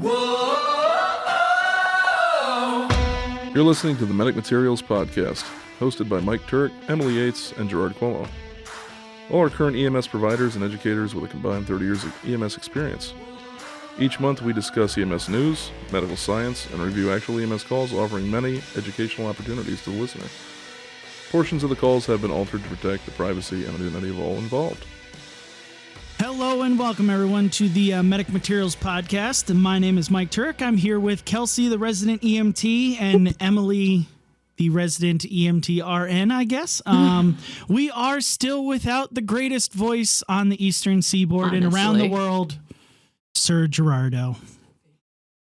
You're listening to the Medic Materials Podcast, hosted by Mike Turk, Emily Yates, and Gerard Cuomo. All are current EMS providers and educators with a combined 30 years of EMS experience. Each month we discuss EMS news, medical science, and review actual EMS calls, offering many educational opportunities to the listener. Portions of the calls have been altered to protect the privacy and identity of all involved. Hello and welcome everyone to the Medic Materials Podcast. My name is Mike Turk. I'm here with Kelsey, the resident EMT, and Emily, the resident EMT RN, I guess. We are still without the greatest voice on the Eastern Seaboard and around the world, Sir Gerardo.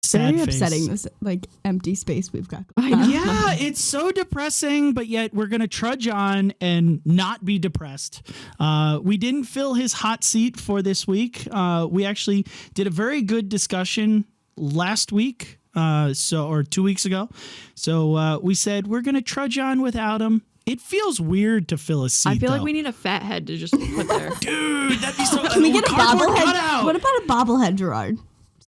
Sad Very face. upsetting, this empty space we've got going on. Yeah, it's so depressing, but yet we're going to trudge on and not be depressed. We didn't fill his hot seat for this week. We actually did a very good discussion last week, or 2 weeks ago. So we said we're going to trudge on without him. It feels weird to fill a seat. I feel like we need a fat head to just put there. Dude, that'd be so. Can we get a bobblehead? Cutout. What about a bobblehead, Gerard?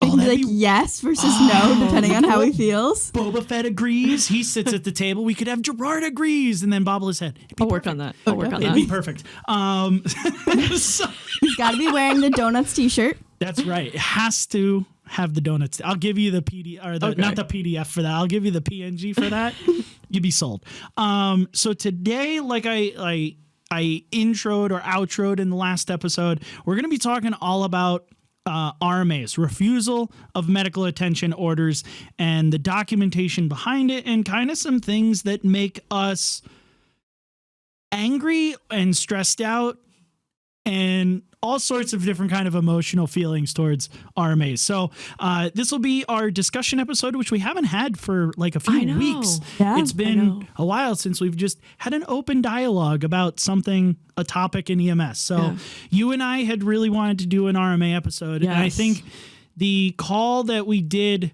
We Oh, can be yes versus no, depending on how he feels. Boba Fett agrees. He sits at the table. We could have Gerard agrees and then bobble his head. I'll work on that. It'd be perfect. So, He's got to be wearing the donuts t-shirt. that's right. It has to have the donuts. I'll give you the not the PDF for that. I'll give you the PNG for that. You'd be sold. So today, like I introed or outroed in the last episode, we're going to be talking all about RMAs, Refusal of Medical Attention orders, and the documentation behind it, and kind of some things that make us angry and stressed out and all sorts of different kind of emotional feelings towards RMAs. So this will be our discussion episode, which we haven't had for like a few weeks. Yeah, it's been a while since we've just had an open dialogue about a topic in EMS. So you and I had really wanted to do an RMA episode. Yes. And I think the call that we did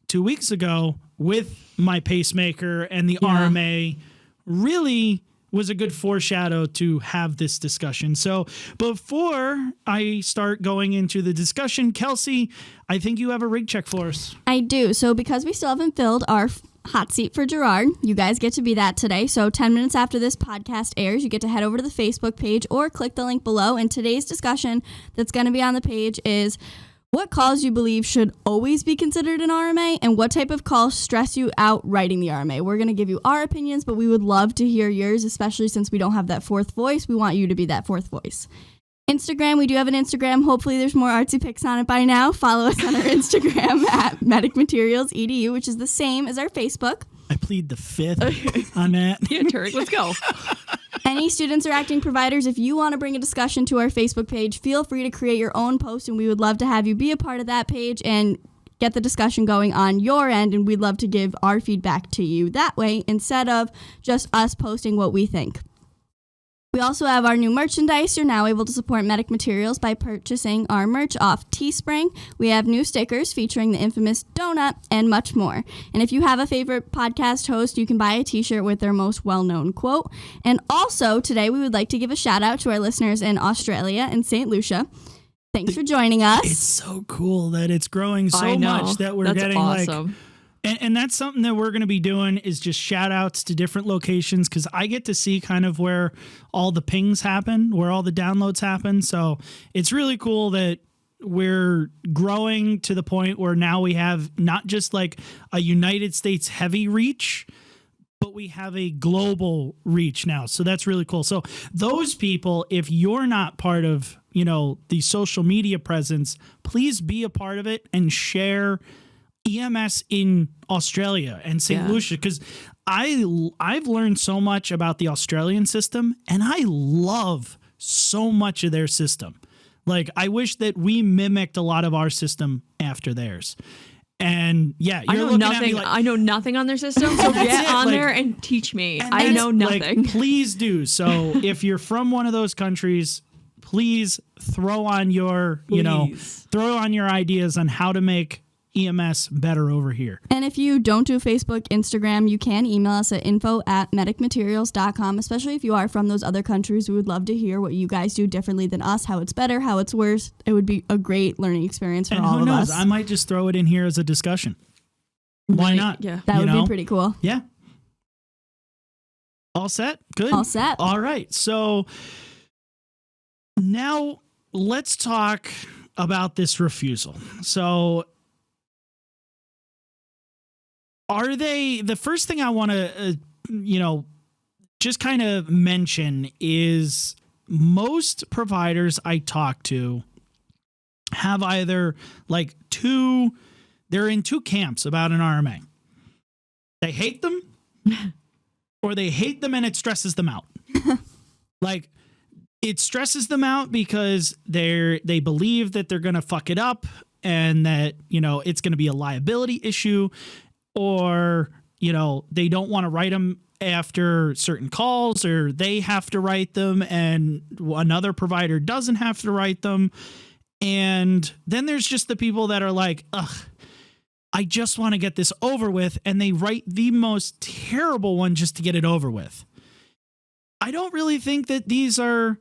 2 weeks ago with my pacemaker and the RMA really was a good foreshadow to have this discussion. So before I start going into the discussion, Kelsey, I think you have a rig check for us. I do. So because we still haven't filled our hot seat for Gerard, you guys get to be that today. So 10 minutes after this podcast airs, you get to head over to the Facebook page or click the link below. And today's discussion that's going to be on the page is what calls you believe should always be considered an RMA, and what type of calls stress you out writing the RMA. We're going to give you our opinions, but we would love to hear yours, especially since we don't have that fourth voice. We want you to be that fourth voice. Instagram, we do have an Instagram. Hopefully there's more artsy pics on it by now. Follow us on our Instagram at medicmaterials.edu, which is the same as our Facebook. I plead the fifth on that. Yeah, Turk, let's go. Any students or acting providers, if you want to bring a discussion to our Facebook page, feel free to create your own post, and we would love to have you be a part of that page and get the discussion going on your end, and we'd love to give our feedback to you that way instead of just us posting what we think. We also have our new merchandise. You're now able to support Medic Materials by purchasing our merch off Teespring. We have new stickers featuring the infamous donut and much more. And if you have a favorite podcast host, you can buy a t-shirt with their most well-known quote. And also, today we would like to give a shout out to our listeners in Australia and St. Lucia. Thanks for joining us. It's so cool that it's growing so much that we're getting awesome. And that's something that we're going to be doing is just shout outs to different locations, because I get to see kind of where all the pings happen, where all the downloads happen. So it's really cool that we're growing to the point where now we have not just like a United States heavy reach, but we have a global reach now. So that's really cool. So those people, if you're not part of, the social media presence, please be a part of it and share EMS in Australia and St. Lucia, because I've learned so much about the Australian system, and I love so much of their system. Like, I wish that we mimicked a lot of our system after theirs. And you're looking at me like, I know nothing on their system, so get on there and teach me. I know nothing. Please do. So if you're from one of those countries, please throw on your, throw on your ideas on how to make EMS better over here. And if you don't do Facebook, Instagram, you can email us at info@medicmaterials.com, especially if you are from those other countries. We would love to hear what you guys do differently than us, how it's better, how it's worse. It would be a great learning experience for all of us. And who knows? I might just throw it in here as a discussion. Why not? Yeah. That would be pretty cool. Yeah. All set? Good? All set. All right. So now let's talk about this refusal. So the first thing I want to, just kind of mention is most providers I talk to have either they're in two camps about an RMA. They hate them or they hate them and it stresses them out. It stresses them out because they believe that they're going to fuck it up and that, it's going to be a liability issue, or, they don't want to write them after certain calls, or they have to write them and another provider doesn't have to write them. And then there's just the people that are like, ugh, I just want to get this over with. And they write the most terrible one just to get it over with. I don't really think that these are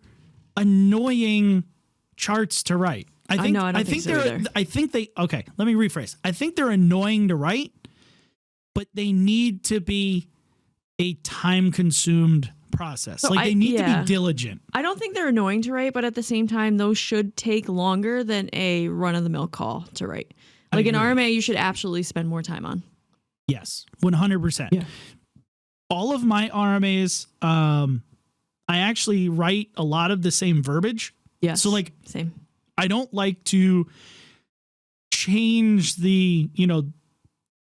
annoying charts to write. I think okay, let me rephrase. I think they're annoying to write, but they need to be a time-consumed process. So they need to be diligent. I don't think they're annoying to write, but at the same time, those should take longer than a run-of-the-mill call to write. Like an RMA, you should absolutely spend more time on. Yes, 100%. Yeah. All of my RMAs, I actually write a lot of the same verbiage. Yes. So same. I don't like to change the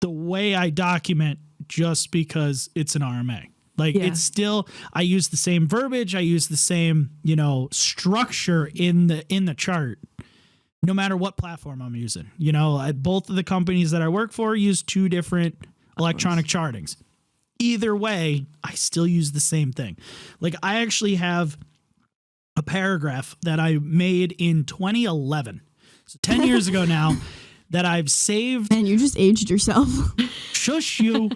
way I document just because it's an RMA. It's still, I use the same verbiage. I use the same, structure in the chart, no matter what platform I'm using. Both of the companies that I work for use two different electronic chartings. Either way, I still use the same thing. I actually have a paragraph that I made in 2011. So 10 years ago now that I've saved. And you just aged yourself. Shush you.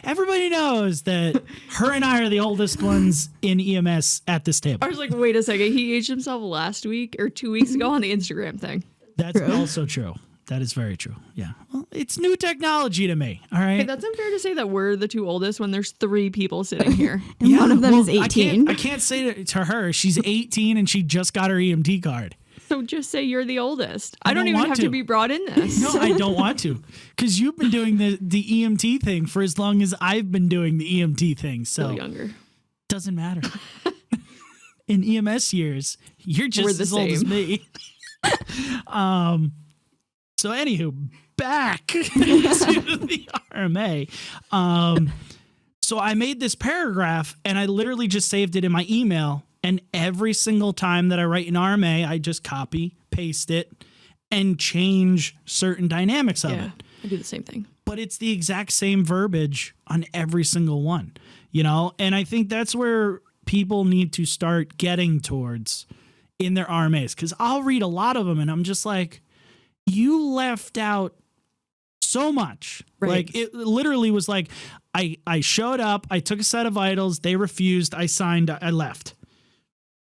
Everybody knows that her and I are the oldest ones in EMS at this table. I was like, wait a second. He aged himself last week or 2 weeks ago on the Instagram thing. That's also true. That is very true. Yeah. Well, it's new technology to me. All right. Hey, that's unfair to say that we're the two oldest when there's three people sitting here. And one of them is 18. I can't say to her, she's 18 and she just got her EMT card. So just say you're the oldest. I don't even have to be brought in this. No, I don't want to. Because you've been doing the EMT thing for as long as I've been doing the EMT thing. So still younger. Doesn't matter. In EMS years, you're just as old as me. So anywho, back to the RMA. So I made this paragraph and I literally just saved it in my email. And every single time that I write an RMA, I just copy, paste it, and change certain dynamics of it. I do the same thing. But it's the exact same verbiage on every single one, And I think that's where people need to start getting towards in their RMAs. Because I'll read a lot of them and I'm just like, you left out so much. Right. It literally was like, I showed up, I took a set of vitals, they refused, I signed, I left.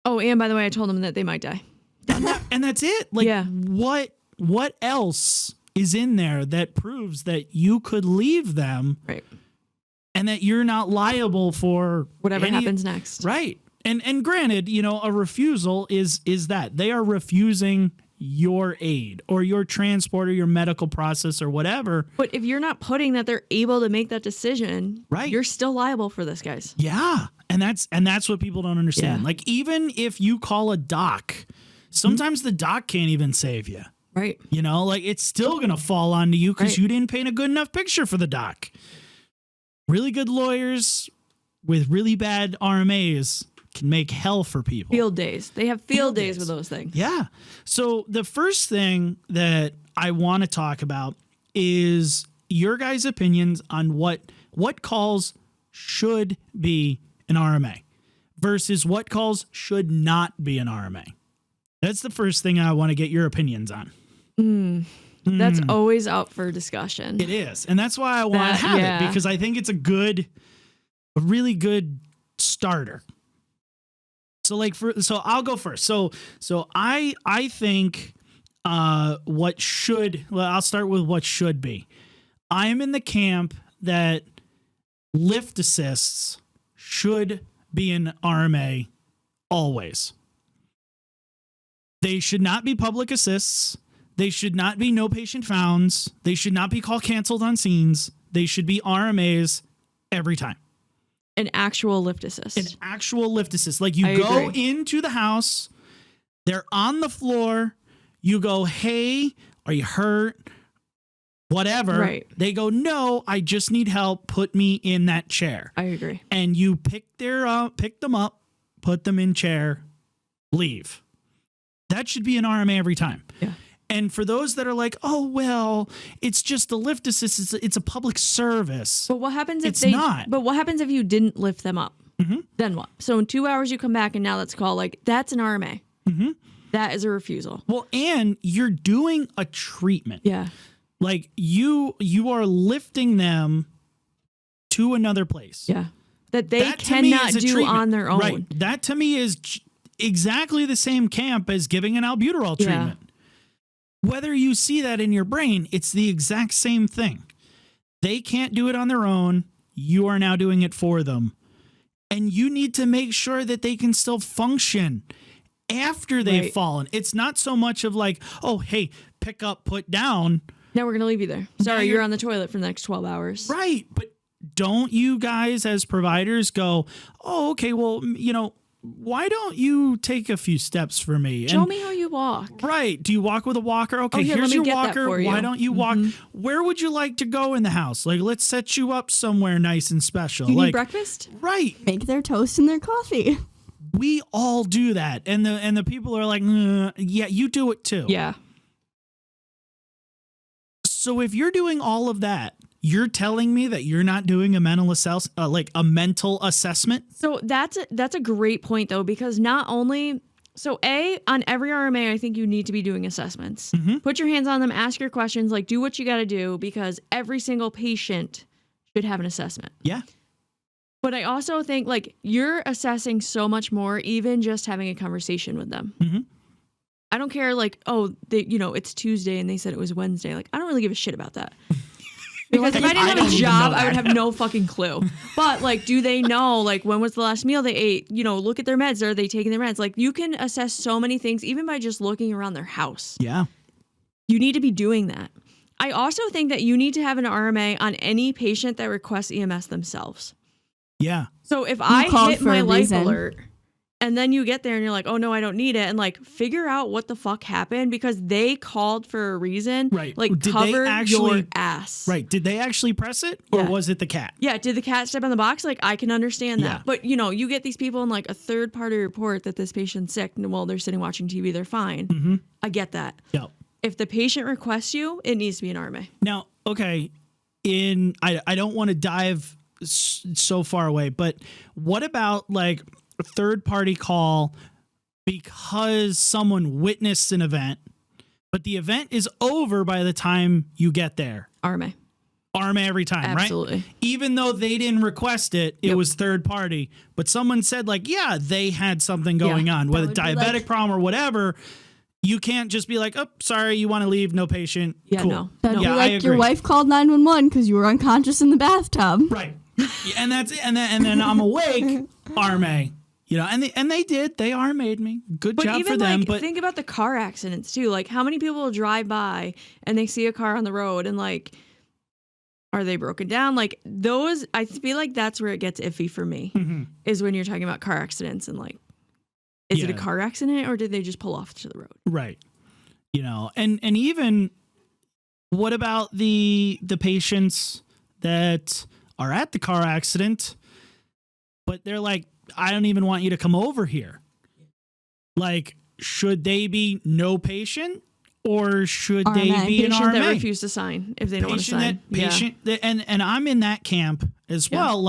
Oh, and by the way, I told them that they might die. And that's it. What else is in there that proves that you could leave them, right? And that you're not liable for whatever happens next, right? And granted, a refusal is that they are refusing your aid or your transport or your medical process or whatever. But if you're not putting that they're able to make that decision, right, you're still liable for this, guys. Yeah. And that's what people don't understand. Yeah. Even if you call a doc, sometimes the doc can't even save you. Right. It's still going to fall onto you because you didn't paint a good enough picture for the doc. Really good lawyers with really bad RMAs can make hell for people. Field days. They have field days with those things. Yeah. So the first thing that I want to talk about is your guys' opinions on what calls should be an RMA versus what calls should not be an RMA. That's the first thing I want to get your opinions on. That's always up for discussion. It is. And that's why I want to have it, because I think it's a really good starter. So so I'll go first. So I think I'll start with what should be. I am in the camp that lift assists should be an RMA always. They should not be public assists. They should not be no patient founds. They should not be call canceled on scenes. They should be RMAs every time. An actual lift assist. An actual lift assist. Like you go into the house, they're on the floor. You go, hey, are you hurt? Whatever. Right. They go, no, I just need help. Put me in that chair. I agree. And you pick them up, put them in chair, leave. That should be an RMA every time. Yeah. And for those that are like, oh, well, it's just the lift assist. It's a public service. But what happens if not? But what happens if you didn't lift them up? Mm-hmm. Then what? So in 2 hours you come back and now that's called that's an RMA. Mm-hmm. That is a refusal. Well, and you're doing a treatment. Yeah. Like you are lifting them to another place. Yeah. That they cannot do treatment on their own. Right. That to me is exactly the same camp as giving an albuterol treatment. Whether you see that in your brain, it's the exact same thing. They can't do it on their own. You are now doing it for them. And you need to make sure that they can still function after they've fallen. It's not so much of like, oh, hey, pick up, put down. Now we're going to leave you there. Sorry, you're on the toilet for the next 12 hours. Right. But don't you guys as providers go, oh, okay, well, why don't you take a few steps for me? Show me how you walk. Right. Do you walk with a walker? Okay, here's your walker. Why don't you walk? Where would you like to go in the house? Like, let's set you up somewhere nice and special. Do you need breakfast? Right. Make their toast and their coffee. We all do that. And the people are like, yeah, you do it too. Yeah. So if you're doing all of that, you're telling me that you're not doing a mental a mental assessment? So that's a great point though, because not only on every RMA, I think you need to be doing assessments. Mm-hmm. Put your hands on them, ask your questions, do what you got to do, because every single patient should have an assessment. Yeah. But I also think you're assessing so much more, even just having a conversation with them. Mm-hmm. I don't care it's Tuesday and they said it was Wednesday. I don't really give a shit about that. Because if I didn't have a job, I would have no fucking clue. But do they know when was the last meal they ate? Look at their meds. Are they taking their meds? You can assess so many things even by just looking around their house. Yeah. You need to be doing that. I also think that you need to have an RMA on any patient that requests EMS themselves. Yeah. So if I hit my life alert and then you get there and you're like, oh no, I don't need it. And figure out what the fuck happened because they called for a reason. Right. Cover your ass. Right. Did they actually press it or was it the cat? Yeah. Did the cat step on the box? I can understand that. Yeah. But you get these people in a third party report that this patient's sick and while they're sitting watching TV, they're fine. Mm-hmm. I get that. Yep. If the patient requests you, it needs to be an RMA. Now, okay. I don't want to dive so far away, but what about a third party call because someone witnessed an event, but the event is over by the time you get there? RMA every time, Absolutely. Right? Even though they didn't request it, it was third party, but someone said they had something going on, whether diabetic problem or whatever. You can't just be oh, sorry, you want to leave, no patient. Yeah, cool. no. That'd be your wife called 911 because you were unconscious in the bathtub. Right. And that's it. And then I'm awake, RMA. And they did. They RMA'd me. Good job for them. But think about the car accidents too. How many people will drive by and they see a car on the road and are they broken down? Those, I feel like that's where it gets iffy for me, is when you're talking about car accidents and is it a car accident or did they just pull off to the road? Right. And even what about the patients that are at the car accident, but they're I don't even want you to come over here. Should they be no patient or should RMA. they be an patient RMA? that refuse to sign if they don't want to sign? And I'm in that camp as well.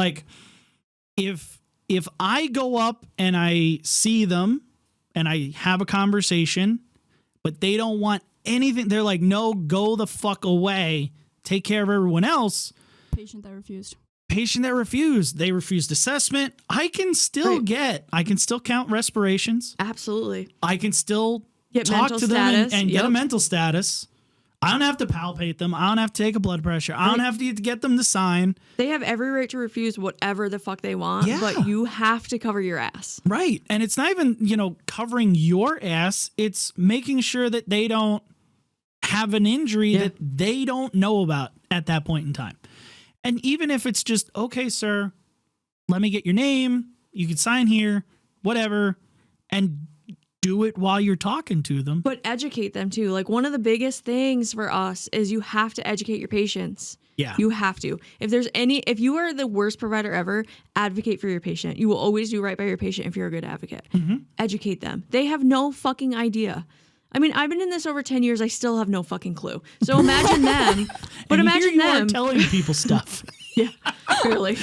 If I go up and I see them and I have a conversation, but they don't want anything. They're like, no, go the fuck away. Take care of everyone else. Patient that refused. Patient that refused. They refused assessment. I can still count respirations. Absolutely. I can still Get talk mental to them status. and get a mental status. I don't have to palpate them. I don't have to take a blood pressure. I don't have to get them to sign. They have every right to refuse whatever the fuck they want, but you have to cover your ass. Right. And it's not even, covering your ass. It's making sure that they don't have an injury that they don't know about at that point in time. And even if it's just, okay, sir, let me get your name. You can sign here, whatever, and do it while you're talking to them. But educate them too. Like one of the biggest things for us is you have to educate your patients. Yeah. You have to. If you are the worst provider ever, advocate for your patient. You will always do right by your patient if you're a good advocate. Mm-hmm. Educate them. They have no fucking idea. I mean, I've been in this over 10 years. I still have no fucking clue. So imagine them. But and imagine here you them are telling people stuff. Yeah, really.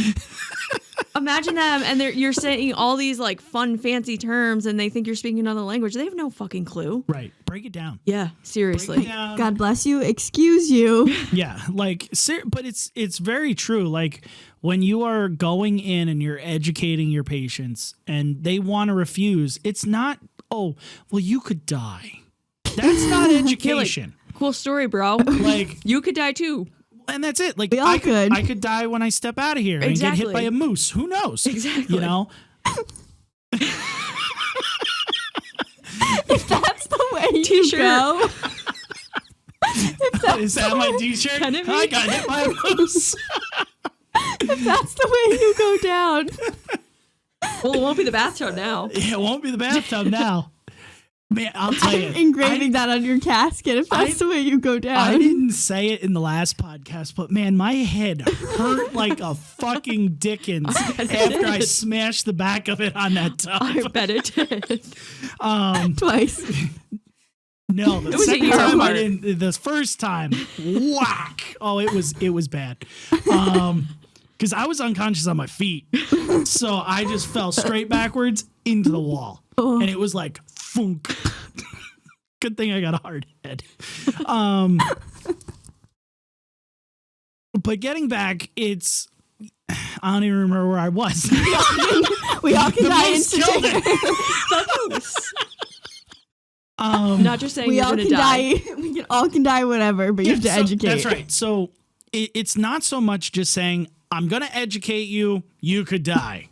Imagine them, and you're saying all these like fun, fancy terms, and they think you're speaking another language. They have no fucking clue. Right. Break it down. Yeah, seriously. Break it down. God bless you. Excuse you. Yeah, but it's very true. Like when you are going in and you're educating your patients, and they want to refuse, it's not. Oh, well, you could die. That's not education. Cool story, bro. Like you could die too. And that's it. Like we all I could die when I step out of here and get hit by a moose. Who knows? Exactly. If that's the way you T-shirt. go. Is that my t-shirt? I got hit by a moose. If that's the way you go down. Well, it won't be the bathtub now. Yeah, it won't be the bathtub now. Man, I'll tell you. I'm engraving that on your casket if that's the way you go down. I didn't say it in the last podcast, but man, my head hurt like a fucking Dickens after I smashed the back of it on that tub. I bet it did. Twice. No, the second time I didn't. The first time, whack! Oh, it was bad. Because I was unconscious on my feet, so I just fell straight backwards into the wall, and it was like funk. Good thing I got a hard head. But getting back, I don't even remember where I was. We all can die instantly. Not just saying we you're all gonna can die. We all can die, whatever. But you have to educate. That's right. So it's not so much just saying I'm going to educate you. You could die.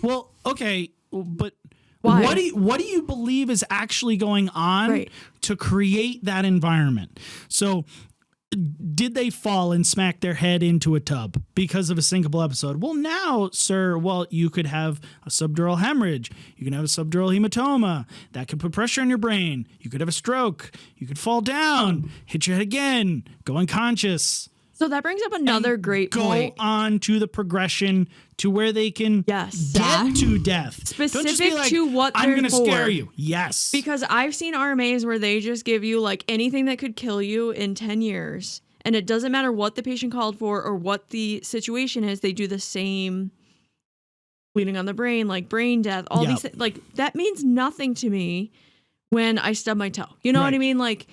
Well, okay, but why? What do you believe is actually going on to create that environment? So did they fall and smack their head into a tub because of a syncopal episode? Well, now, sir, you could have a subdural hemorrhage. You can have a subdural hematoma. That could put pressure on your brain. You could have a stroke. You could fall down, hit your head again, go unconscious. So that brings up another great point. Go on to the progression to where they can get to death. Specific to what they're I'm going to for. scare you. Yes. Because I've seen RMAs where they just give you like anything that could kill you in 10 years. And it doesn't matter what the patient called for or what the situation is. They do the same bleeding on the brain, like brain death, all these things. Like that means nothing to me when I stub my toe. You know what I mean? Like,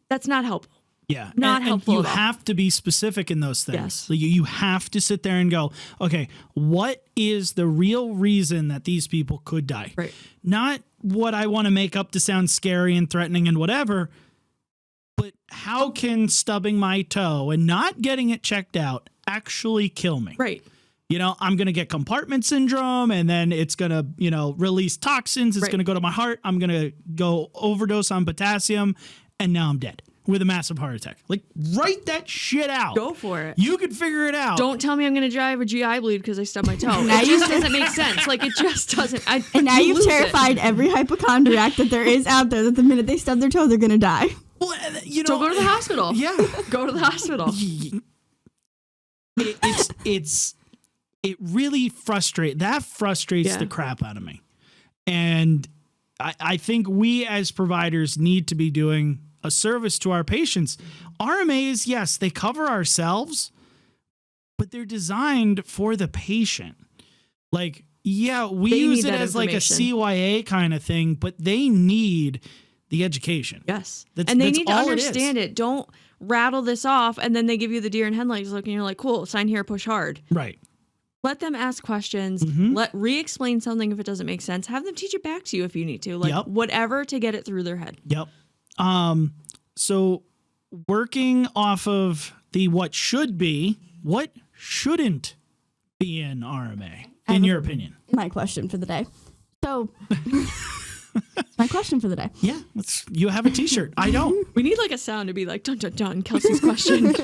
that's not helpful. Yeah. Not helpful. And you have to be specific in those things. Yes. You have to sit there and go, okay, what is the real reason that these people could die? Right. Not what I want to make up to sound scary and threatening and whatever, but how can stubbing my toe and not getting it checked out actually kill me? Right. I'm going to get compartment syndrome, and then it's going to, release toxins. It's going to go to my heart. I'm going to go overdose on potassium, and now I'm dead with a massive heart attack. Like, write that shit out. Go for it. You can figure it out. Don't tell me I'm going to die of a GI bleed because I stubbed my toe. It just doesn't make sense. Like, it just doesn't. And now you've terrified every hypochondriac that there is out there that the minute they stub their toe, they're going to die. Well, so go to the hospital. Yeah. Go to the hospital. It really frustrates the crap out of me. And I think we as providers need to be doing a service to our patients. RMAs, yes, they cover ourselves, but they're designed for the patient. Like, yeah, we use it as like a CYA kind of thing, but they need the education. Yes. That's, and they that's need to all understand it. Don't rattle this off and then they give you the deer in headlights look and you're like, cool, sign here, push hard. Right. Let them ask questions. Re-explain something if it doesn't make sense. Have them teach it back to you if you need to. Like whatever to get it through their head. Yep. So working off of the what should be, what shouldn't be in RMA, in your opinion? My question for the day. So, my question for the day. Yeah, you have a T-shirt. I don't. We need like a sound to be like, dun, dun, dun, Kelsey's question.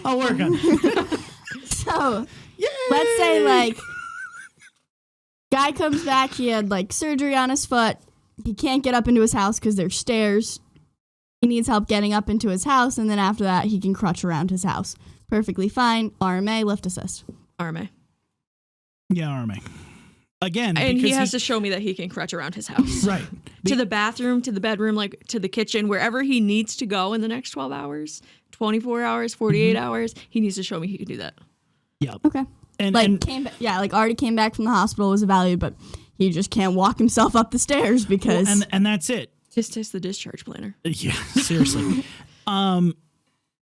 I'll work on it. So, let's say like, guy comes back, he had like surgery on his foot. He can't get up into his house because there's stairs. He needs help getting up into his house, and then after that, he can crutch around his house. Perfectly fine. RMA, lift assist. RMA. Yeah, RMA. Again, and he has to show me that he can crutch around his house. Right. To the bathroom, to the bedroom, like to the kitchen, wherever he needs to go in the next 12 hours, 24 hours, 48 hours, he needs to show me he can do that. Yep. Okay. And already came back from the hospital, was evaluated, but he just can't walk himself up the stairs because... and that's it. Just test the discharge planner. Yeah, seriously.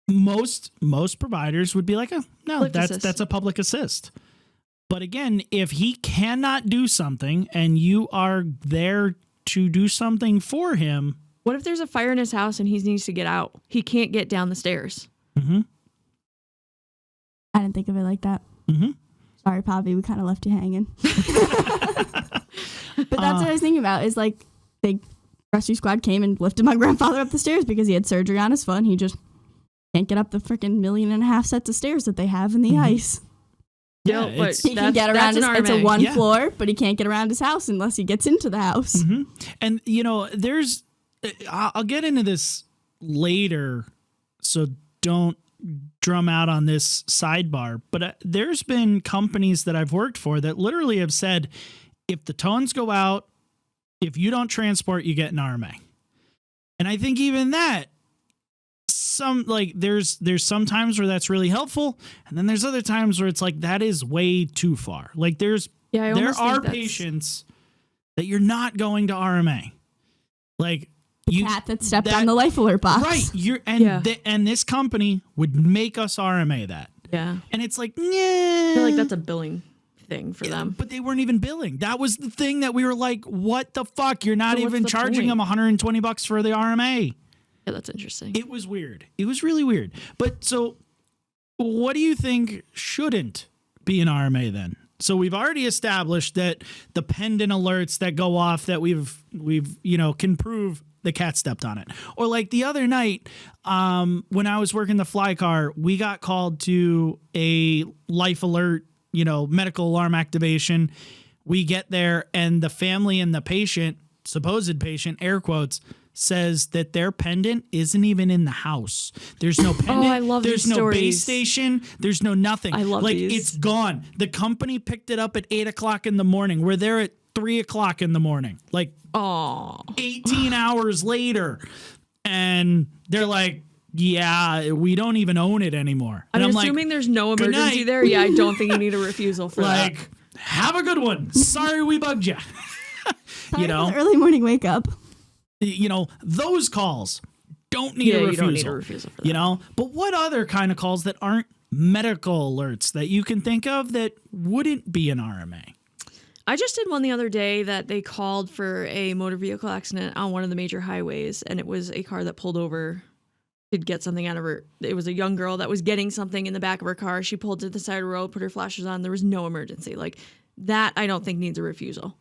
Most providers would be like, oh, no, that's a public assist. But again, if he cannot do something and you are there to do something for him. What if there's a fire in his house and he needs to get out? He can't get down the stairs. I didn't think of it like that. Sorry, Poppy, we kind of left you hanging. But that's what I was thinking about is like the rescue squad came and lifted my grandfather up the stairs because he had surgery on his foot and he just can't get up the freaking 1.5 million sets of stairs that they have in the ice. Yeah, he can get around it's a one floor, but he can't get around his house unless he gets into the house. And, I'll get into this later, so don't drum out on this sidebar, but there's been companies that I've worked for that literally have said, if the tones go out, if you don't transport, you get an RMA. And I think even that, there's some times where that's really helpful, and then there's other times where it's like that is way too far. Like there are patients that you're not going to RMA. Like the cat that stepped on the life alert box. Right. And this company would make us RMA that. Yeah. And it's like, I feel like that's a billing thing for them. But they weren't even billing. That was the thing that we were like, what the fuck? You're not even charging them $120 for the RMA. Yeah, that's interesting. It was weird. It was really weird. But so what do you think shouldn't be an RMA then? So we've already established that the pendant alerts that go off that we've can prove the cat stepped on it. Or like the other night, when I was working the fly car, we got called to a life alert, medical alarm activation. We get there and the family and the patient, supposed patient, air quotes, says that their pendant isn't even in the house. There's no pendant. I love There's these no stories. base station. There's no nothing. I love these. It's gone. The company picked it up at 8:00 in the morning. We're there at 3:00 in the morning. 18 hours later. And they're like, yeah, we don't even own it anymore. And I'm like, assuming there's no emergency there. Yeah, I don't think you need a refusal for that. Have a good one. Sorry we bugged you. Sorry for the early morning wake up. Those calls don't need a refusal. You don't need a refusal for that. But what other kind of calls that aren't medical alerts that you can think of that wouldn't be an RMA? I just did one the other day that they called for a motor vehicle accident on one of the major highways, and it was a car that pulled over to get something out of her. It was a young girl that was getting something in the back of her car. She pulled to the side of the road, put her flashers on. There was no emergency. Like that, I don't think needs a refusal.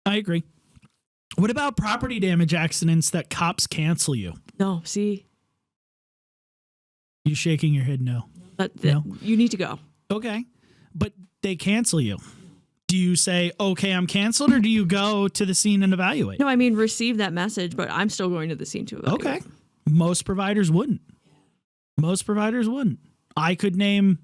I agree. What about property damage accidents that cops cancel you? No, see? You shaking your head no. No? You need to go. Okay. But they cancel you. Do you say, okay, I'm canceled, or do you go to the scene and evaluate? No, I mean, receive that message, but I'm still going to the scene to evaluate. Okay. Most providers wouldn't. I could name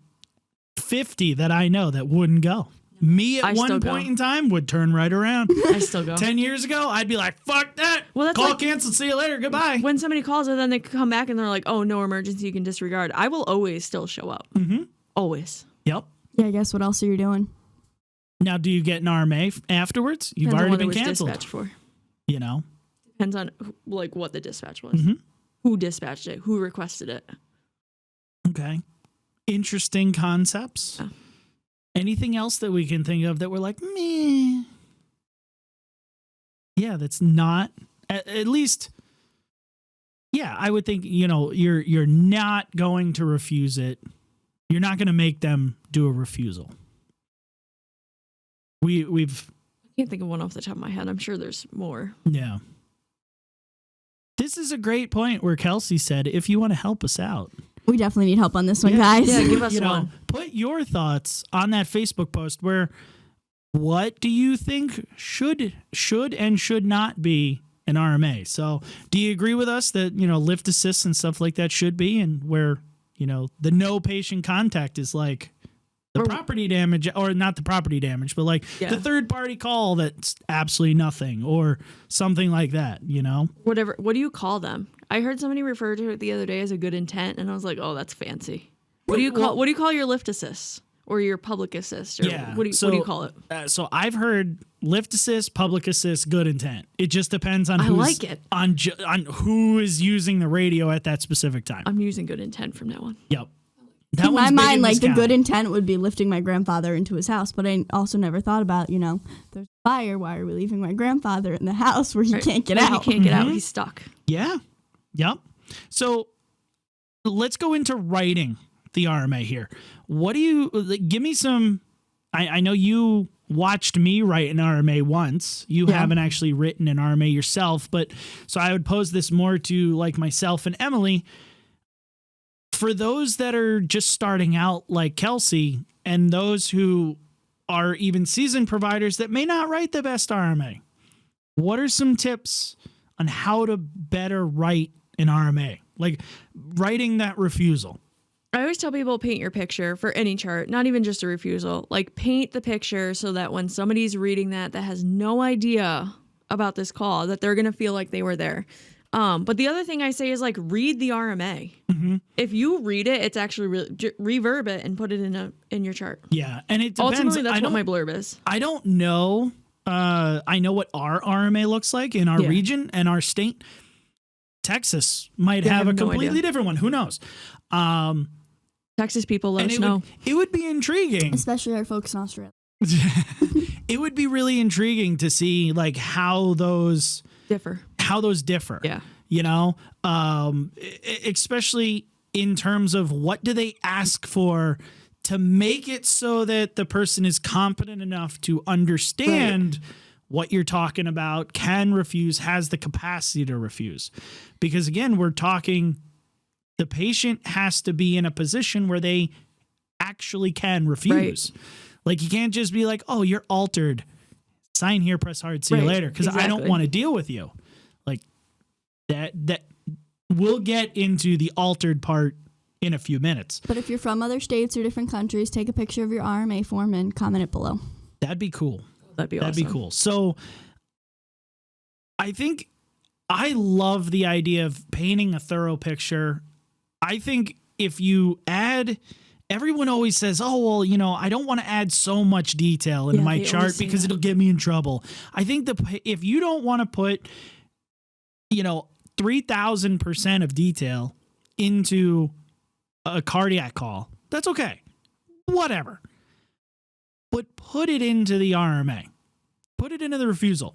50 that I know that wouldn't go. Me at one point in time would turn right around. I still go. 10 years ago, I'd be like, fuck that. Well, that's call canceled. See you later. Goodbye. When somebody calls and then they come back and they're like, oh, no emergency, you can disregard. I will always still show up. Mm-hmm. Always. Yep. Yeah, I guess what else are you doing? Now, do you get an RMA afterwards? You've already been canceled. For. Depends on like what the dispatch was. Who dispatched it, who requested it. Okay. Interesting concepts. Yeah. Anything else that we can think of that we're like, meh? Yeah, that's not at least. Yeah, I would think, you're not going to refuse it. You're not going to make them do a refusal. We've. I can't think of one off the top of my head. I'm sure there's more. Yeah. This is a great point where Kelsey said, if you want to help us out. We definitely need help on this one, guys. Yeah, give us one. Put your thoughts on that Facebook post where what do you think should and should not be an RMA? So do you agree with us that, lift assist and stuff like that should be, and where, the no patient contact is like the property damage, or not the property damage, but like the third party call that's absolutely nothing or something like that, Whatever. What do you call them? I heard somebody refer to it the other day as a good intent, and I was like, oh, that's fancy. What do you call your lift assist or your public assist? Or what do you call it? So I've heard lift assist, public assist, good intent. It just depends on on who is using the radio at that specific time. I'm using good intent from now on. Yep. In my mind, like the good intent would be lifting my grandfather into his house, but I also never thought about, there's a fire. Why are we leaving my grandfather in the house where he can't get out? He can't get out. He's stuck. Yeah. Yep. So let's go into writing the RMA here. What do you give me some? I know you watched me write an RMA once. You haven't actually written an RMA yourself, but so I would pose this more to like myself and Emily. For those that are just starting out like Kelsey, and those who are even seasoned providers that may not write the best RMA, what are some tips on how to better write an RMA? Like writing that refusal. I always tell people paint your picture for any chart, not even just a refusal. Like paint the picture so that when somebody's reading that has no idea about this call, that they're going to feel like they were there. But the other thing I say is like read the RMA. Mm-hmm. If you read it, it's actually reverb it and put it in your chart. Yeah, and it depends. Ultimately, that's what my blurb is. I don't know. I know what our RMA looks like in our region and our state. Texas might have a completely different one. Who knows? Texas people, let us know. It would be intriguing, especially our folks in Australia. It would be really intriguing to see like how those differ. Yeah. Especially in terms of what do they ask for to make it so that the person is competent enough to understand what you're talking about, can refuse, has the capacity to refuse. Because again, we're talking the patient has to be in a position where they actually can refuse. Right. Like you can't just be like, oh, you're altered. Sign here, press hard, see you later. Because I don't want to deal with you. Like that we'll get into the altered part in a few minutes. But if you're from other states or different countries, take a picture of your RMA form and comment it below. That'd be cool. That'd be cool. So I think I love the idea of painting a thorough picture. I think if you add, everyone always says, oh, well, I don't want to add so much detail in my chart because it'll get me in trouble. I think if you don't want to put, 3,000% of detail into a cardiac call, that's okay. Whatever. But put it into the RMA. Put it into the refusal.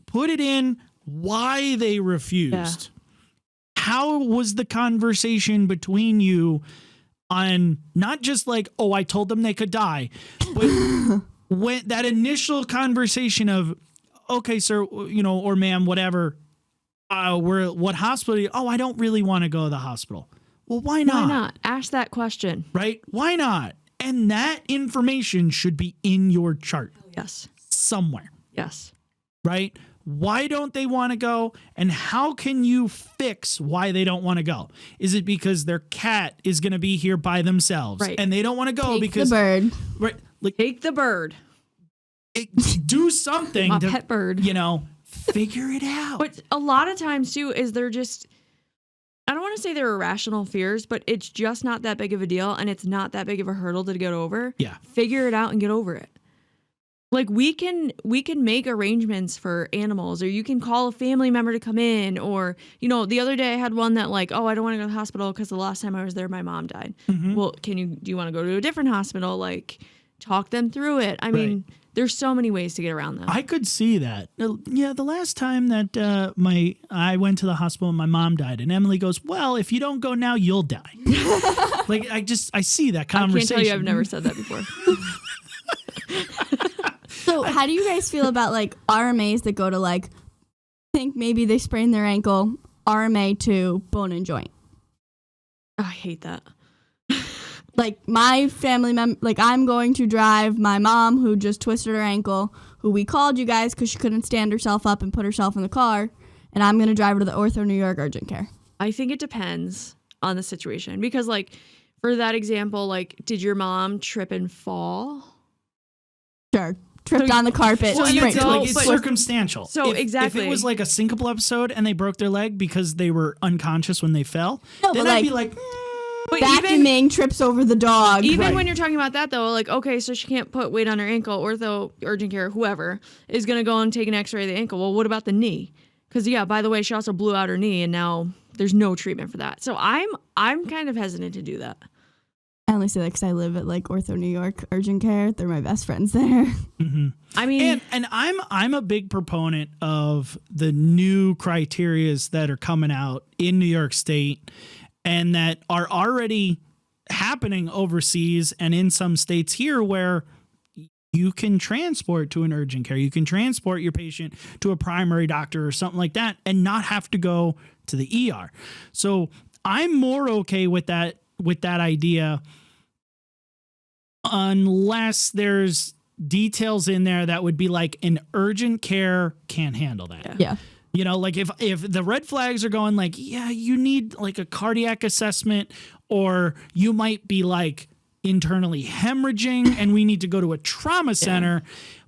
Put it in why they refused. Yeah. How was the conversation between you on not just like, oh, I told them they could die, but when that initial conversation of, okay, sir, or ma'am, whatever, what hospital? Oh, I don't really want to go to the hospital. Well, why not? Why not? Ask that question. Right? Why not? And that information should be in your chart. Yes. Somewhere. Yes. Right? Why don't they want to go? And how can you fix why they don't want to go? Is it because their cat is going to be here by themselves and they don't want to go because the bird. Right? Like take the bird. Do something. My pet bird. Figure it out. But a lot of times too is they're just, I don't want to say they're irrational fears, but it's just not that big of a deal and it's not that big of a hurdle to get over. Yeah. Figure it out and get over it. Like we can make arrangements for animals, or you can call a family member to come in, or, you know, the other day I had one that like, oh, I don't want to go to the hospital because the last time I was there, my mom died. Well, do you want to go to a different hospital? Like, talk them through it. I mean, there's so many ways to get around that. I could see that. Yeah, the last time that I went to the hospital and my mom died, and Emily goes, well, if you don't go now, you'll die. Like, I see that conversation. I can't tell you I've never said that before. So how do you guys feel about like RMAs that go to like, think maybe they sprained their ankle, RMA to bone and joint? Oh, I hate that. Like my family member, like I'm going to drive my mom who just twisted her ankle, who we called you guys because she couldn't stand herself up and put herself in the car, and I'm going to drive her to the Ortho New York urgent care. I think it depends on the situation, because like for that example, like, did your mom trip and fall? Sure. Tripped on the carpet. Well, sprained. it's circumstantial. So if it was like a syncopal episode and they broke their leg because they were unconscious when they fell, No, then but I'd like- be like, But vacuuming, trips over the dog. even when you're talking about that though, like, okay, so she can't put weight on her ankle, ortho, urgent care, whoever is going to go and take an x-ray of the ankle. Well, what about the knee? Because yeah, by the way, she also blew out her knee and now there's no treatment for that. So I'm kind of hesitant to do that. I only say that because I live at like Ortho New York urgent care. They're my best friends there. I mean, and I'm a big proponent of the new criterias that are coming out in New York State and that are already happening overseas and in some states here where you can transport to an urgent care. You can transport your patient to a primary doctor or something like that and not have to go to the ER. So I'm more okay with that idea unless there's details in there that would be like an urgent care can't handle that. Yeah. You know, like if the red flags are going like, yeah, you need like a cardiac assessment, or you might be like internally hemorrhaging and we need to go to a trauma center.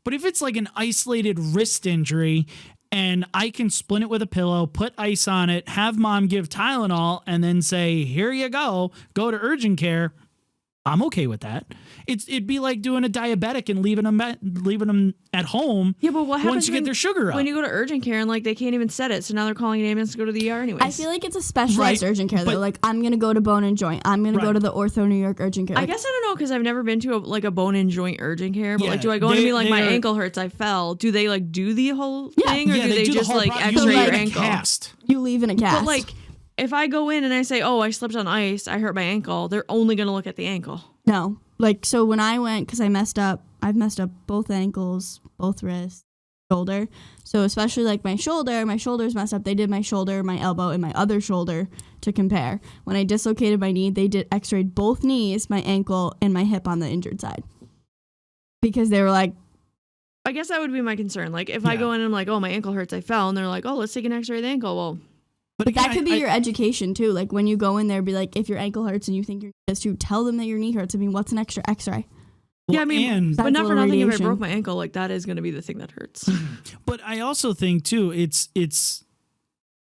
But if it's like an isolated wrist injury and I can splint it with a pillow, put ice on it, have mom give Tylenol, and then say, here you go to urgent care, I'm okay with that. It'd be like doing a diabetic and leaving them at home. yeah, but what happens once you get their sugar up? when you go to urgent care and like they can't even set it, so now they're calling an ambulance to go to the ER anyways? I feel like it's a specialized Right, urgent care. but- Though. Like I'm gonna go to bone and joint. I'm gonna go Right. to the Ortho New York urgent care. I Like, guess I don't know, because I've never been to a bone and joint urgent care. But Yeah, like, do I go in and be like, they my are- ankle hurts, I fell? Do they like do the whole Yeah. thing, or Yeah, do they do the just whole like pro- you X-ray leave your in a ankle? cast. you leave in a cast. But like, if I go in and I say, oh, I slipped on ice, I hurt my ankle, they're only gonna look at the ankle. no, like so when I went, because I've messed up both ankles, both wrists, shoulder. So especially like my shoulder's messed up. They did my shoulder, my elbow, and my other shoulder to compare. When I dislocated my knee, they did x-rayed both knees, my ankle, and my hip on the injured side. Because they were like, I guess that would be my concern. Like, if I Yeah. go in and I'm like, oh, my ankle hurts, I fell, and they're like, oh, let's take an x-ray of the ankle. Well, but that again, could be your education too. Like when you go in there, be like, if your ankle hurts and you think your knee does too, tell them that your knee hurts. I mean, what's an extra x-ray? yeah, I mean, and, but not for Cycle nothing. If I radiation. broke my ankle, like that is gonna be the thing that hurts. but I also think too, it's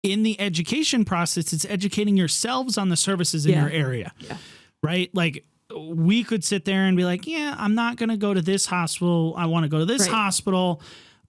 in the education process, it's educating yourselves on the services in Yeah. your area, Yeah. right? Like we could sit there and be like, yeah, I'm not going to go to this hospital. I want to go to this Right. hospital.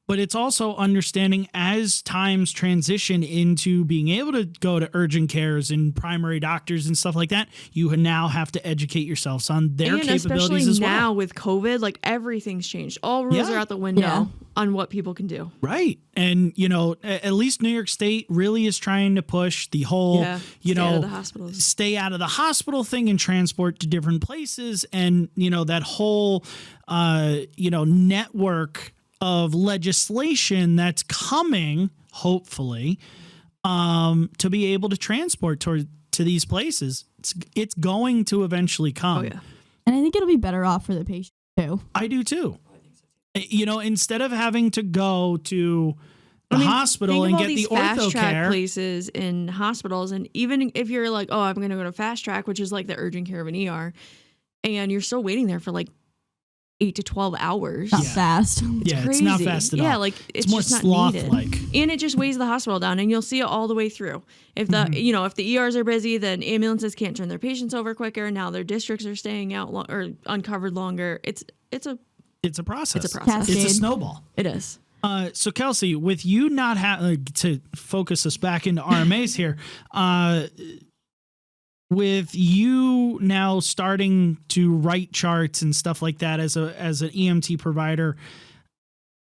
But it's also understanding as times transition into being able to go to urgent cares and primary doctors and stuff like that, you now have to educate yourselves on their And capabilities especially as now well. with COVID, like everything's changed. All rules Yeah. are out the window Yeah. on what people can do. Right. And, you know, at least New York State really is trying to push the whole, you stay out know, of the hospitals. stay out of the hospital thing and transport to different places. And, you know, that whole, network of legislation that's coming, hopefully, to be able to transport to these places. It's going to eventually come. Oh yeah. And I think it'll be better off for the patient too. I do too. You know, instead of having to go to the hospital think and of all get the these ortho fast track care. places in hospitals, and even if you're like, oh, I'm going to go to fast track, which is like the urgent care of an ER, and you're still waiting there for like 8 to 12 hours. Not Yeah. fast. Yeah, it's not fast at all. Yeah, like it's more just not sloth-like. needed. And it just weighs the hospital down, and you'll see it all the way through. If the if the ERs are busy, then ambulances can't turn their patients over quicker. Now their districts are staying out or uncovered longer. It's a It's a process. It's a process. It's a Cascade. snowball. It is. So Kelsey, with you not having to focus us back into RMAs here, with you now starting to write charts and stuff like that as an EMT provider,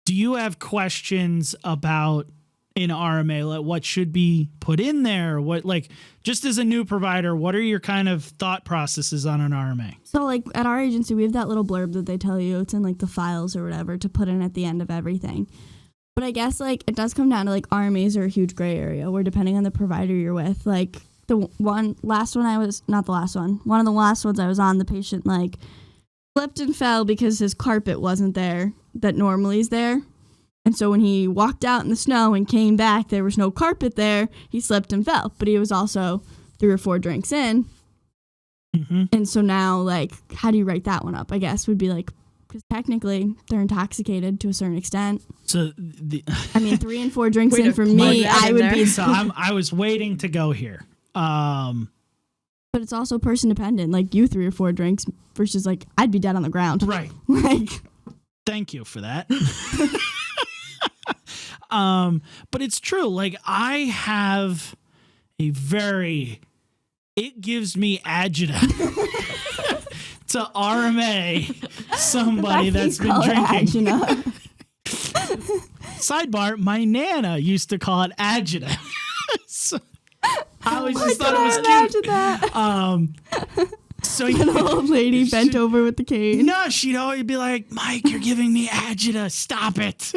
do you have questions about in RMA, like what should be put in there? What, like, just as a new provider, what are your kind of thought processes on an RMA? So, like, at our agency, we have that little blurb that they tell you. It's in, like, the files or whatever to put in at the end of everything. But I guess, like, it does come down to, like, RMAs are a huge gray area where depending on the provider you're with, like, one of the last ones I was on, the patient, like, slipped and fell because his carpet wasn't there that normally is there. And so when he walked out in the snow and came back, there was no carpet there. He slipped and fell. But he was also 3 or 4 drinks in. Mm-hmm. And so now, like, how do you write that one up? I guess would be like, because technically they're intoxicated to a certain extent. So, 3 and 4 drinks Way in to for plug me, that I in would there. be. so I was waiting to go here. But it's also person dependent. Like, you 3 or 4 drinks versus, like, I'd be dead on the ground. Right. Like, Thank you for that. But it's true. Like, I have it gives me agita to RMA somebody that's been call it drinking. agita. Sidebar, my Nana used to call it agita. So I always just thought it was cute. Imagine that. So An old lady bent over with the cane. no, she'd always be like, Mike, you're giving me agita. Stop it.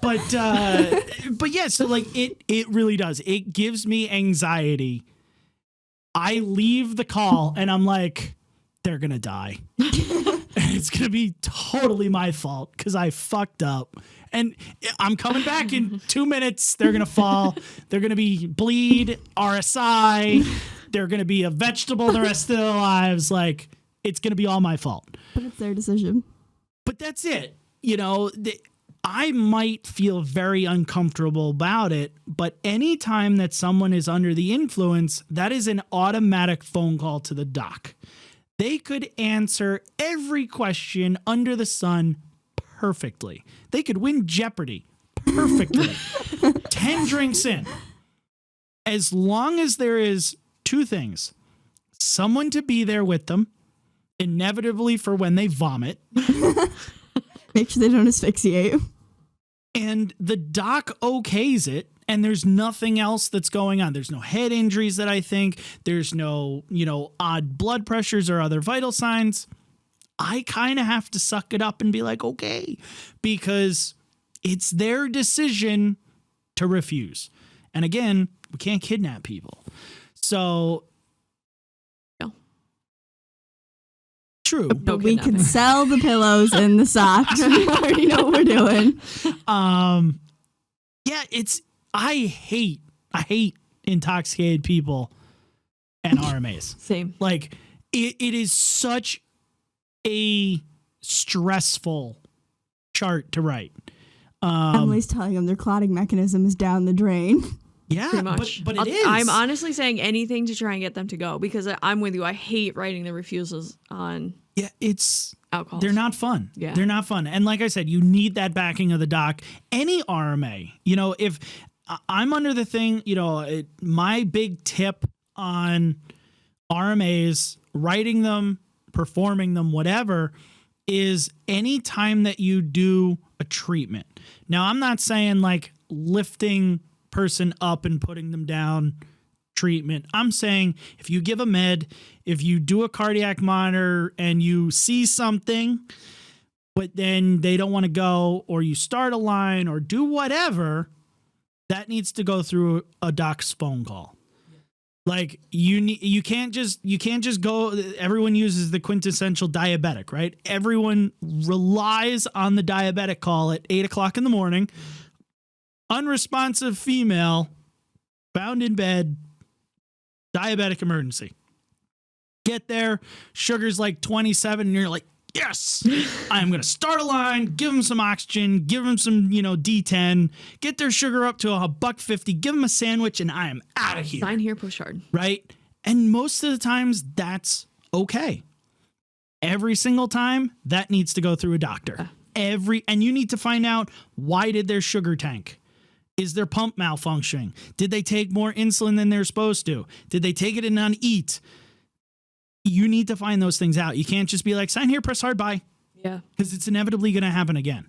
But yeah, so like it really does. It gives me anxiety. I leave the call and I'm like, they're gonna die. And it's gonna be totally my fault because I fucked up. And I'm coming back in 2 minutes. They're gonna fall. They're gonna be bleed, RSI. They're gonna be a vegetable the rest of their lives. Like, it's gonna be all my fault. But it's their decision. But that's it. You know, I might feel very uncomfortable about it, but anytime that someone is under the influence, that is an automatic phone call to the doc. They could answer every question under the sun perfectly. They could win Jeopardy perfectly. 10 drinks in. As long as there is 2 things. Someone to be there with them, inevitably for when they vomit. Make sure they don't asphyxiate. And the doc okays it, and there's nothing else that's going on. There's no head injuries that I think. There's no, odd blood pressures or other vital signs. I kind of have to suck it up and be like, okay, because it's their decision to refuse. And again, we can't kidnap people. So, No. True. No But we kidnapping. can sell the pillows and the socks. We already know what we're doing. Yeah, I hate intoxicated people and RMAs. Same. Like, it is such a stressful chart to write. Emily's telling them their clotting mechanism is down the drain. Yeah, Pretty much. but it is. I'm honestly saying anything to try and get them to go because I'm with you. I hate writing the refusals on Yeah, it's alcohol. they're not fun. Yeah. They're not fun. And like I said, you need that backing of the doc. Any RMA, if I'm under the thing, my big tip on RMAs, writing them, performing them, whatever, is any time that you do a treatment. Now, I'm not saying like lifting person up and putting them down treatment. I'm saying if you give a med, if you do a cardiac monitor and you see something, but then they don't want to go, or you start a line or do whatever, that needs to go through a doc's phone call. Like you can't just go. Everyone uses the quintessential diabetic, right? Everyone relies on the diabetic call at 8:00 in the morning. Unresponsive female, found in bed, diabetic emergency. Get there, sugar's like 27, and you're like, yes, I'm going to start a line, give them some oxygen, give them some, D10, get their sugar up to $1.50, give them a sandwich, and I am out of here. Sign here, push hard. Right? And most of the times, that's okay. every single time that needs to go through a doctor. And you need to find out, why did their sugar tank? Is their pump malfunctioning? Did they take more insulin than they're supposed to? Did they take it and not eat? You need to find those things out. You can't just be like, sign here, press hard, bye. Yeah. Because it's inevitably going to happen again.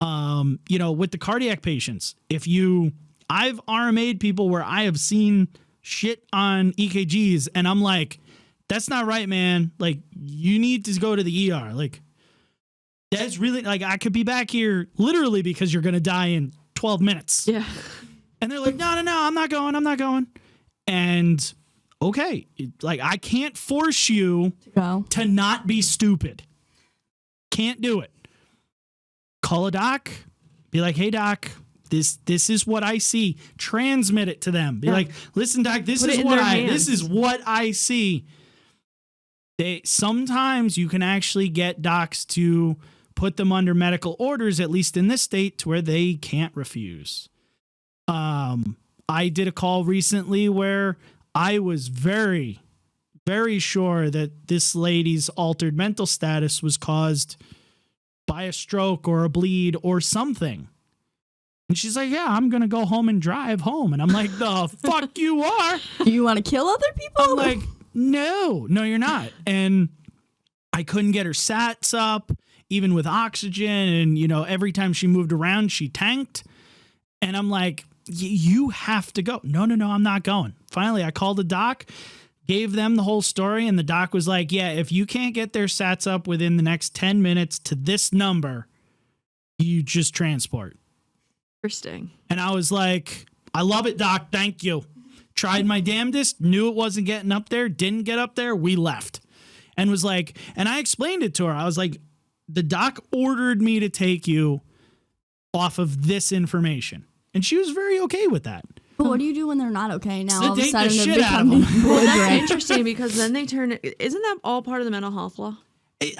With the cardiac patients, I've RMA'd people where I have seen shit on EKGs and I'm like, that's not right, man. Like, you need to go to the ER. Like, that's really, like, I could be back here literally because you're going to die in 12 minutes. Yeah. And they're like, no, I'm not going. And okay, like, I can't force you to not be stupid. Can't do it. Call a doc, be like, hey doc, this is what I see. Transmit it to them. Be like, listen, doc, this is what I see. Sometimes you can actually get docs to put them under medical orders, at least in this state, to where they can't refuse. I did a call recently where I was very, very sure that this lady's altered mental status was caused by a stroke or a bleed or something. And she's like, yeah, I'm going to go home and drive home. And I'm like, the fuck you are? You want to kill other people? I'm like, no, you're not. And I couldn't get her sats up, even with oxygen. And, every time she moved around, she tanked. And I'm like, you have to go. No, I'm not going. Finally, I called the doc, gave them the whole story. And the doc was like, yeah, if you can't get their sats up within the next 10 minutes to this number, you just transport. Interesting. And I was like, I love it, doc. Thank you. Tried my damnedest, knew it wasn't getting up there, didn't get up there. We left. And was like, and I explained it to her. I was like, the doc ordered me to take you off of this information. And she was very okay with that. But what do you do when they're not okay? Now all of a Sedate the sudden they're shit out of them. Well, that's interesting because then they turn it. Isn't that all part of the mental health law?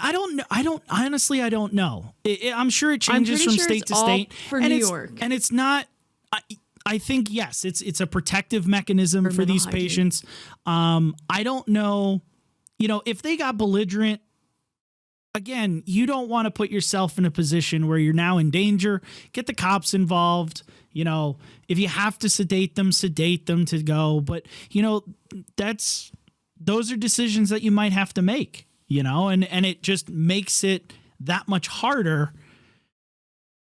I don't know. I don't know. I'm sure it changes from state to state. For New York. And it's not, I think, yes, it's a protective mechanism for these patients. I don't know, if they got belligerent, again, you don't want to put yourself in a position where you're now in danger. Get the cops involved. If you have to sedate them to go. But, those are decisions that you might have to make, and it just makes it that much harder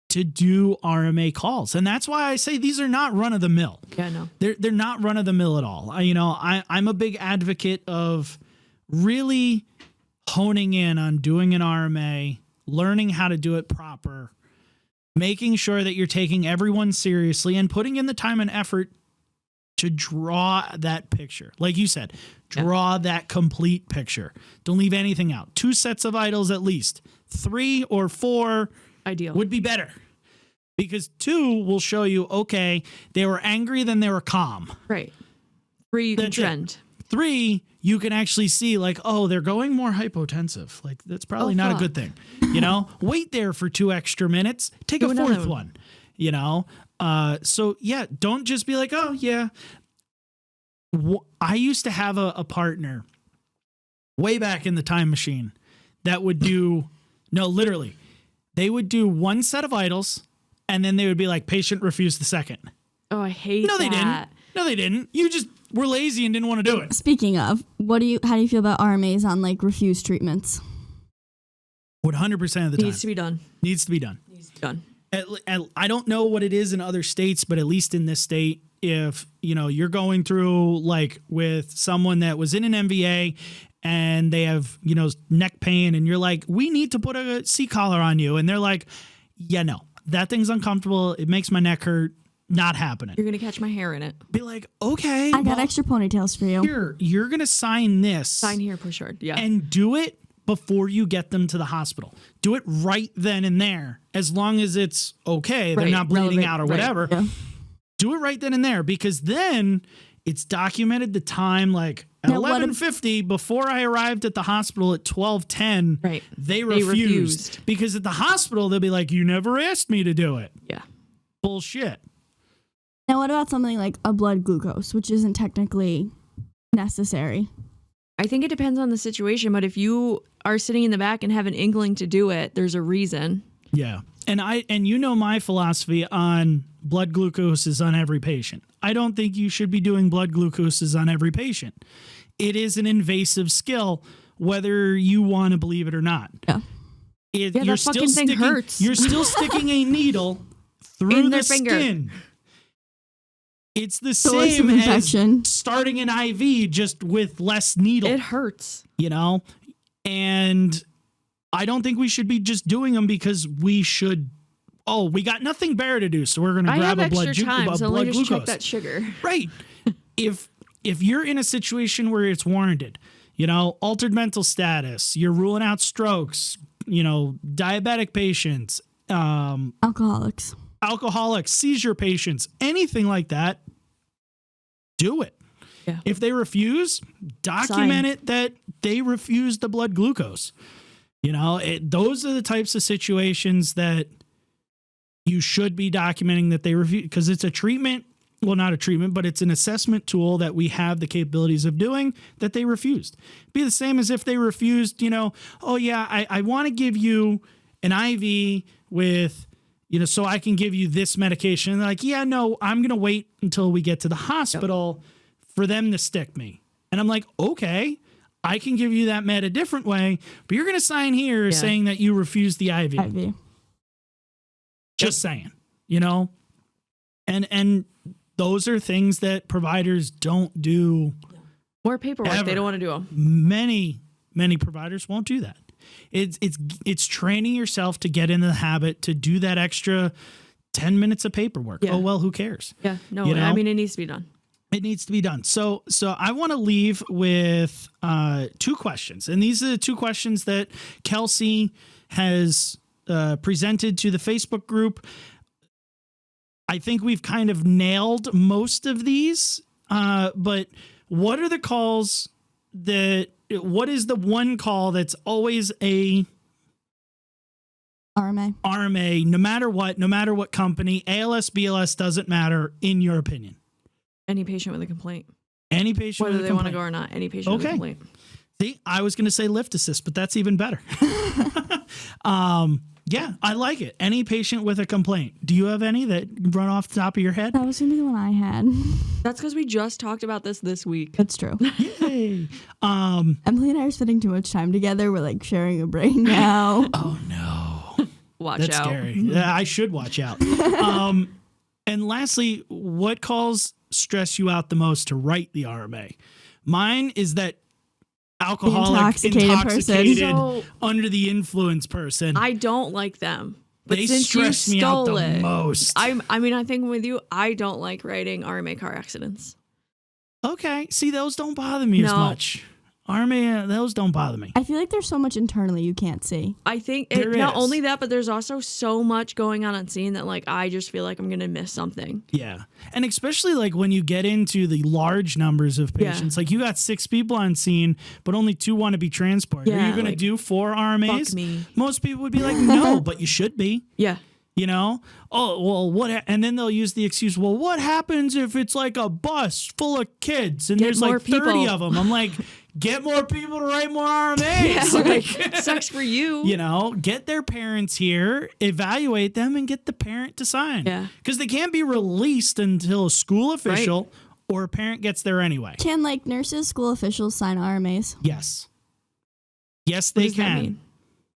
to do RMA calls. And that's why I say these are not run of the mill. Yeah, no. They're not run of the mill at all. I'm a big advocate of really honing in on doing an RMA, learning how to do it proper, making sure that you're taking everyone seriously and putting in the time and effort to draw that picture. Like you said, draw that complete picture. Don't leave anything out. 2 sets of vitals at least. 3 or 4 ideal would be better. Because 2 will show you, okay, they were angry, then they were calm. Right. 3 you can trend. 3, you can actually see like, oh, they're going more hypotensive. Like, that's probably not a good thing. Wait there for 2 extra minutes. Take a 4th one. So yeah, don't just be like, oh yeah. I used to have a partner way back in the time machine that would do, literally, they would do 1 set of vitals and then they would be like, patient refused the second. Oh, I hate that. No, they didn't. You just were lazy and didn't want to do it. Speaking of, how do you feel about RMAs on like refused treatments? 100% of the time. Needs to be done. Needs to be done. I don't know what it is in other states, but at least in this state, if you're going through like with someone that was in an MVA and they have neck pain and you're like, we need to put a C-collar on you, and they're like, yeah, no, that thing's uncomfortable, it makes my neck hurt, not happening. You're gonna catch my hair in it. Be like, okay, I got extra ponytails for you. Here, you're gonna sign this. Sign here, push hard. Yeah, and do it before you get them to the hospital. Do it right then and there, as long as it's okay. They're not bleeding out or whatever. Yeah. Do it right then and there, because then it's documented the time, like at 11:50 before I arrived at the hospital at 12:10. Right. They refused. Because at the hospital they'll be like, you never asked me to do it. Yeah. Bullshit. Now what about something like a blood glucose, which isn't technically necessary? I think it depends on the situation, but if you are sitting in the back and have an inkling to do it, there's a reason. Yeah. And you know my philosophy on blood glucoses on every patient. I don't think you should be doing blood glucoses on every patient. It is an invasive skill, whether you want to believe it or not. Yeah. You're fucking thing hurts. You're still sticking a needle through In the their finger. skin. It's the Source same of as infection. starting an IV just with less needle. It hurts. And I don't think we should be just doing them because we got nothing better to do, so we're going to grab a blood so let me just glucose. check that sugar. Right. If you're in a situation where it's warranted, altered mental status, you're ruling out strokes, diabetic patients, Alcoholics, seizure patients, anything like that, do it. Yeah. If they refuse, document it that they refused the blood glucose. Those are the types of situations that you should be documenting that they refuse, because it's a treatment. Well, not a treatment, but it's an assessment tool that we have the capabilities of doing that they refused. Be the same as if they refused, oh yeah, I want to give you an IV with, so I can give you this medication. And they're like, yeah, no, I'm going to wait until we get to the hospital for them to stick me. And I'm like, okay, I can give you that med a different way, but you're going to sign here saying that you refuse the IV. Just saying, and those are things that providers don't do. More paperwork. Ever. They don't want to do them. Many providers won't do that. It's training yourself to get into the habit to do that extra 10 minutes of paperwork. Yeah. Oh, well, who cares? Yeah. No, I mean, it needs to be done. It needs to be done. So I want to leave with 2 questions. And these are the 2 questions that Kelsey has presented to the Facebook group. I think we've kind of nailed most of these, but what are the calls what is the one call that's always a RMA, no matter what company, ALS, BLS, doesn't matter, in your opinion? Any patient with a complaint. Any patient whether with a they want to complaint. go or not. Any patient with a complaint. See, I was going to say lift assist, but that's even better. Yeah, I like it. Any patient with a complaint. Do you have any that run off the top of your head? That was going to be the one I had. That's because we just talked about this week. That's true. Yay. Emily and I are spending too much time together. We're like sharing a brain now. Oh, no. Watch That's out. scary. Yeah, I should watch out. And lastly, what calls stress you out the most to write the RMA? Mine is that alcoholic, intoxicated So, under the influence person. I don't like them. But They since you stress me out stole the it, most. I think with you, I don't like writing RMA car accidents. Okay. See, those don't bother me as No. much. RMA, those don't bother me. I feel like there's so much internally you can't see. I think There not is. only that, but there's also so much going on scene that like I just feel like I'm gonna miss something. Yeah. And especially like when you get into the large numbers of patients, like you got 6 people on scene, but only 2 want to be transported. Are Yeah, you going to like, do 4 RMAs? fuck me. Most people would be like, no, but you should be. Yeah. Oh, well, and then they'll use the excuse, well, what happens if it's like a bus full of kids and Get there's more like 30 people. of them? I'm like, get more people to write more RMAs. Like, sucks for you. Get their parents here, evaluate them, and get the parent to sign. Yeah. Because they can't be released until a school official or a parent gets there anyway. Can like nurses, school officials sign RMAs? Yes. Yes, What they does that can. mean?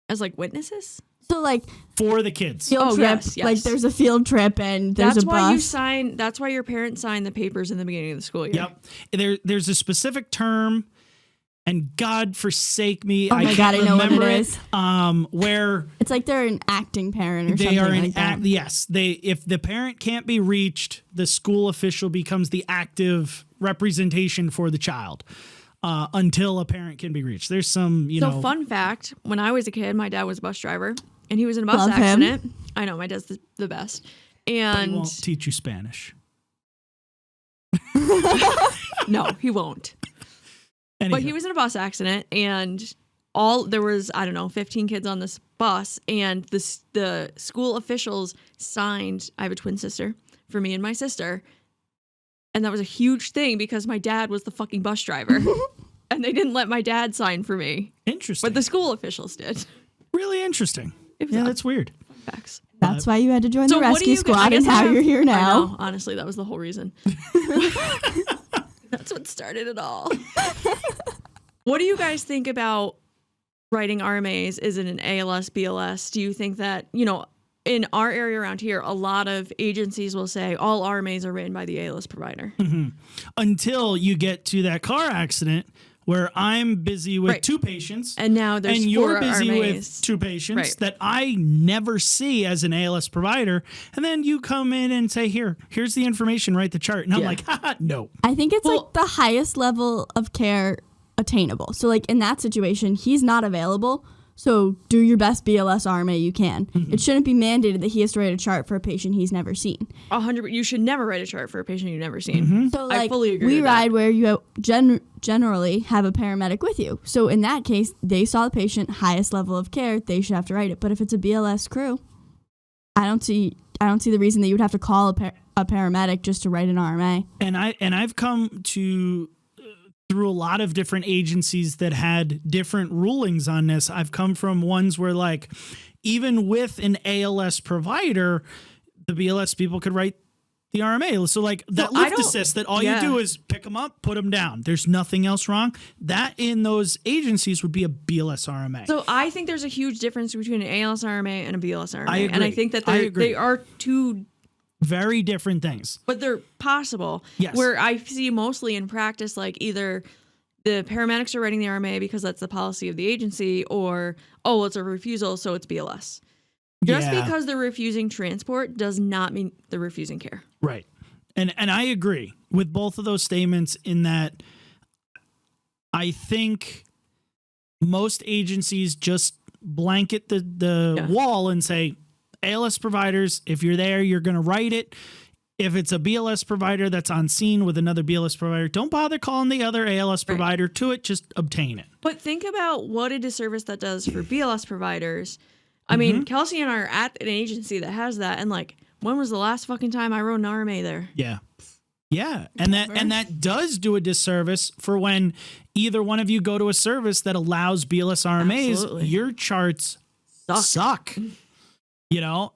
As like witnesses? So like For the kids. field Oh, trip, yes, yes. like there's a field trip and there's That's a why you bus. sign. That's why your parents sign the papers in the beginning of the school year. Yep. There's a specific term, and God forsake me, Oh I my can't God, I know what remember it it. is. Where It's like they're an acting parent or they something are like that. yes. If the parent can't be reached, the school official becomes the active representation for the child until a parent can be reached. There's some, So fun fact: when I was a kid, my dad was a bus driver, and he was in a bus Love him. accident. I know my dad's the best, but he and won't teach you Spanish. no, he won't. Anyway. But he was in a bus accident, and there was 15 kids on this bus, and the school officials signed. I have a twin sister for me and my sister, and that was a huge thing because my dad was the fucking bus driver. and they didn't let my dad sign for me. Interesting. But the school officials did. Really interesting. It was Yeah, odd. that's weird. Facts. That's why you had to join the what do rescue you squad and how you're here I now. know, honestly, that was the whole reason. That's what started it all. What do you guys think about writing RMAs? Is it an ALS, BLS? Do you think that, in our area around here, a lot of agencies will say all RMAs are written by the ALS provider? Mm-hmm. Until you get to that car accident where I'm busy with 2 patients. And now there's and 4 you're busy RMAs. with 2 patients that I never see as an ALS provider. And then you come in and say, here's the information, write the chart. And I'm like, haha, no. I think it's like the highest level of care attainable. So like in that situation, he's not available. So do your best BLS RMA you can. It shouldn't be mandated that he has to write a chart for a patient he's never seen. 100%. You should never write a chart for a patient you've never seen. So like I fully agree we with ride that. where you generally have a paramedic with you. So in that case, they saw the patient, highest level of care, they should have to write it. But if it's a BLS crew, I don't see the reason that you would have to call a paramedic just to write an RMA. And I've come to through a lot of different agencies that had different rulings on this. I've come from ones where like even with an ALS provider, the BLS people could write the RMA. So like that lift assist that all you do is pick them up, put them down. There's nothing else wrong. That in those agencies would be a BLS RMA. So I think there's a huge difference between an ALS RMA and a BLS RMA. I agree. And I think that they are two very different things. But they're possible. Yes. Where I see mostly in practice, like either the paramedics are writing the RMA because that's the policy of the agency, or, it's a refusal, so it's BLS. Just because they're refusing transport does not mean they're refusing care. Right. And I agree with both of those statements in that I think most agencies just blanket the wall and say, ALS providers, if you're there, you're going to write it. If it's a BLS provider that's on scene with another BLS provider, don't bother calling the other ALS provider to it. Just obtain it. But think about what a disservice that does for BLS providers. I mean, Kelsey and I are at an agency that has that. And like, when was the last fucking time I wrote an RMA there? Yeah. Yeah. And that does do a disservice for when either one of you go to a service that allows BLS RMAs, Absolutely. your charts suck.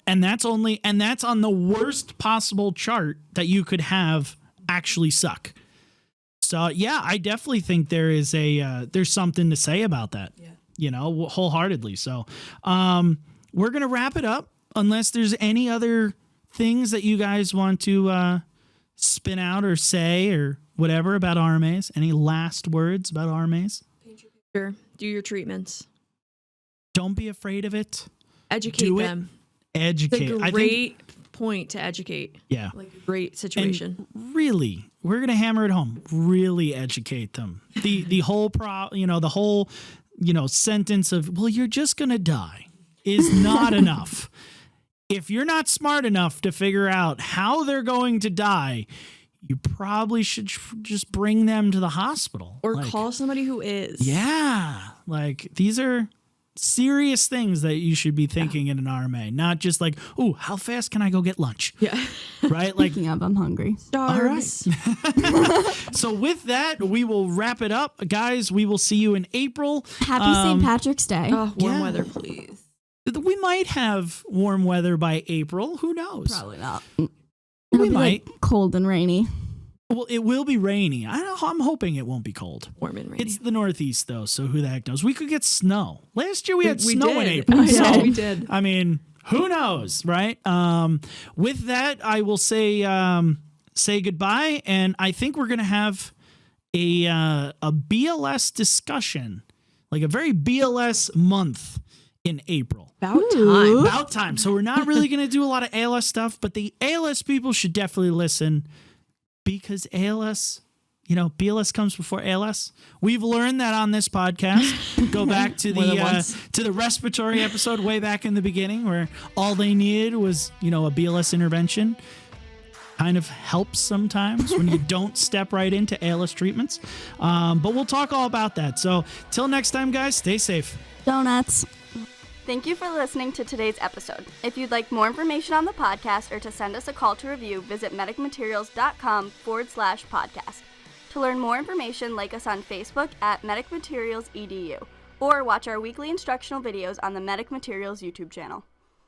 And that's on the worst possible chart that you could have actually suck. So yeah, I definitely think there is there's something to say about that. Yeah. Wholeheartedly. So, we're going to wrap it up unless there's any other things that you guys want to, spin out or say or whatever about RMAs. Any last words about RMAs? Sure. Do your treatments. Don't be afraid of it. Educate them. Educate. It's a great point to educate. Yeah. Like a great situation. And really, we're going to hammer it home. Really educate them. The whole sentence of, well, you're just going to die is not enough. If you're not smart enough to figure out how they're going to die, you probably should just bring them to the hospital. Or call somebody who is. Yeah. Like, these are serious things that you should be thinking in an RMA, not just like, oh, how fast can I go get lunch? Yeah. Right? Like, Speaking of, I'm hungry. all right. So with that, we will wrap it up. Guys, we will see you in April. Happy St. Patrick's Day. Oh, warm weather, please. We might have warm weather by April. Who knows? Probably not. We It'll be might. like cold and rainy. Well, it will be rainy. I'm hoping it won't be cold. Warm and rainy. It's the Northeast, though, so who the heck knows? We could get snow. Last year we had snow in did. April. I know, So, we did. I mean, who knows, right? With that, I will say goodbye, and I think we're going to have a BLS discussion, like a very BLS month in April. About time. So we're not really going to do a lot of ALS stuff, but the ALS people should definitely listen because ALS, BLS comes before ALS. We've learned that on this podcast. Go back to the respiratory episode way back in the beginning where all they needed was, a BLS intervention. Kind of helps sometimes when you don't step right into ALS treatments. But we'll talk all about that. So till next time, guys, stay safe. Donuts. Thank you for listening to today's episode. If you'd like more information on the podcast or to send us a call to review, visit medicmaterials.com/podcast. To learn more information, like us on Facebook at Medic Materials EDU, or watch our weekly instructional videos on the Medic Materials YouTube channel.